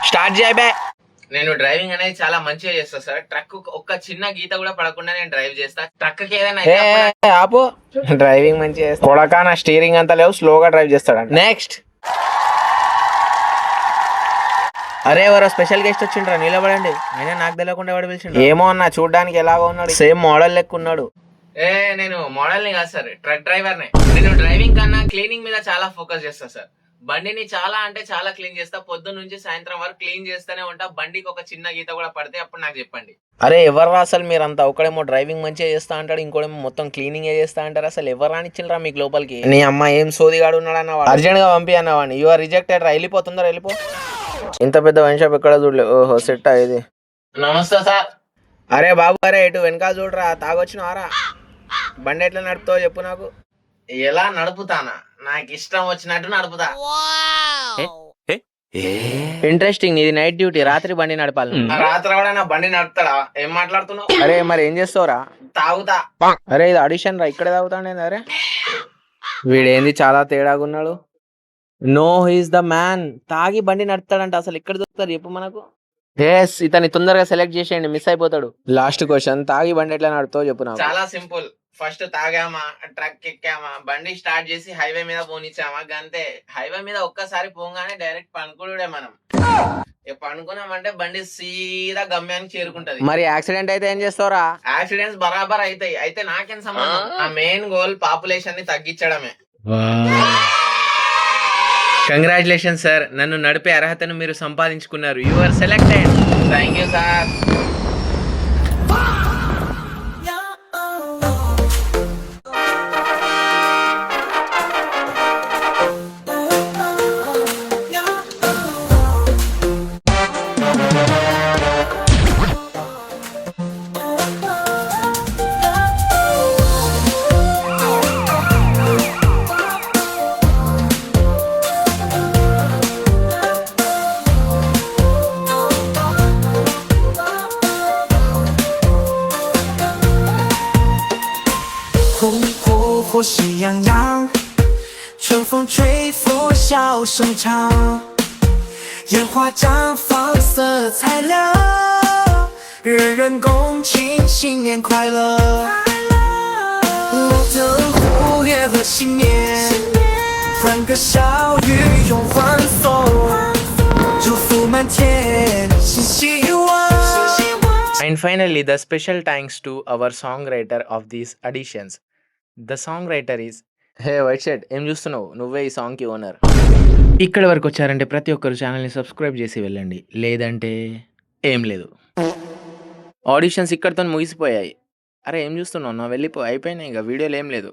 Start చేయబే. నేను driving అనేది చాలా మంచిగా చేస్తా సార్. ట్రక్ ఒక్క చిన్న గీత కూడా పడకుండా నేను డ్రైవ్ చేస్తా. ట్రక్ కి ఏదైనా అయితే అప్పుడు ఆపు. డ్రైవింగ్ మంచిగా చేస్తా. కొడకా నా స్టీరింగ్ అంతా లేవు, స్లోగా డ్రైవ్ చేస్తాడు. నెక్స్ట్. అరే ఎవరో స్పెషల్ గెస్ట్ వచ్చిండ్రా, నిలబడండి. అయినా నాకు తెలియకుండా ఎవడు పిలిచిండు? ఏమో అన్న, చూడడానికి ఎలాగో ఉన్నాడు, సేమ్ మోడల్ లెక్క ఉన్నాడు. నేను మోడల్ ని కాదు సార్, ట్రక్ డ్రైవర్ నే. నేను డ్రైవింగ్ కన్నా క్లీనింగ్ మీద చాలా ఫోకస్ చేస్తా సార్. బండిని చాలా అంటే చాలా క్లీన్ చేస్తా. పొద్దున్న నుంచి సాయంత్రం వరకు క్లీన్ చేస్తూనే ఉంటా. బండికి ఒక చిన్న గీత కూడా పడితే అప్పుడు నాకు చెప్పండి. అరే ఎవర్రా అసలు మీరంతా? ఒకడేమో డ్రైవింగ్ మంచిగా చేస్తా అంటాడు, ఇంకోడేమో మొత్తం క్లీనింగ్ చేస్తా అంటారు. అసలు ఎవరు రానిచ్చిండ్రా మీకు లోపలికి? నీ అమ్మ ఏం సోదిగాడు ఉన్నాడు అన్నవాడు. అర్జెంట్ గా పంపి అన్నవాడిని. యు ఆర్ రిజెక్టెడ్ రా, వెళ్ళిపోతుందా? వెళ్ళిపో. ఇంత పెద్ద వైన్ షాప్ ఎక్కడ చూడలే. ఓహో సెట్ ఇది. నమస్తే సార్. అరే బాబు, అరే ఇటు వెనకాల చూడరా, తాగొచ్చినవారా? బండి ఎట్లా నడుపుతావో చెప్పు నాకు. ఎలా నడుపుతానా? నాకు ఇష్టం వచ్చినట్టు నడుపుతా. ఇంట్రెస్టింగ్. ఇది నైట్ డ్యూటీ, రాత్రి బండి నడపాలి. రాత్రి కూడా నా బండి నడుపుతాడా? ఏం మాట్లాడుతున్నావు? అరే మరి ఏం చేస్తావురా? తాగుతా. అరే ఇది ఆడిషన్ రా, ఇక్కడే తాగుతాండే. అరే వీడేంది చాలా తేడాగా ఉన్నాడు. No he's the man. తాగి బండి నడుపుతాడంట. అసలు ఎక్కడ దొరుకుతారు చెప్పు మనకు? ఎస్, ఇతని తొందరగా సెలెక్ట్ చేసేయండి, మిస్ అయిపోతాడు. లాస్ట్ క్వశ్చన్, తాగి బండి ఎట్లా నడుపుతావు చెప్పు నాకు. చాలా సింపుల్. ఫస్ట్ తాగామా, ట్రక్ ఎక్కామా, బండి స్టార్ట్ చేసి హైవే మీద పోనిచ్చామా, గంతే. హైవే మీద ఒక్కసారి పోగానే డైరెక్ట్ పనుకుడే మనం. పనుకున్నామంటే బండి సీదా గమ్యానికి చేరుకుంటది. మరి యాక్సిడెంట్ అయితే ఏం చేస్తావురా? యాక్సిడెంట్స్ బరాబర్ అవుతాయి. అయితే నాకేం సంబంధం? ఆ మెయిన్ గోల్ పాపులేషన్ ని తగ్గించడమే. కంగ్రాచులేషన్ సార్, నన్ను నడిపే అర్హతను మీరు సంపాదించుకున్నారు. You are selected. Thank you sir finally, the special thanks to our songwriter of these auditions. The songwriter is hey white shirt, ఏం చూస్తున్నావు? నువ్వే ఈ సాంగ్కి ఓనర్. ఇక్కడ వరకు వచ్చారంటే ప్రతి ఒక్కరు ఛానల్ని సబ్స్క్రైబ్ చేసి వెళ్ళండి, లేదంటే ఏం లేదు. ఆడిషన్స్ ఇక్కడితో ముగిసిపోయాయి. అరే ఏం చూస్తున్నావు? నా వెళ్ళిపో, అయిపోయినాయి. ఇక వీడియోలో ఏం లేదు.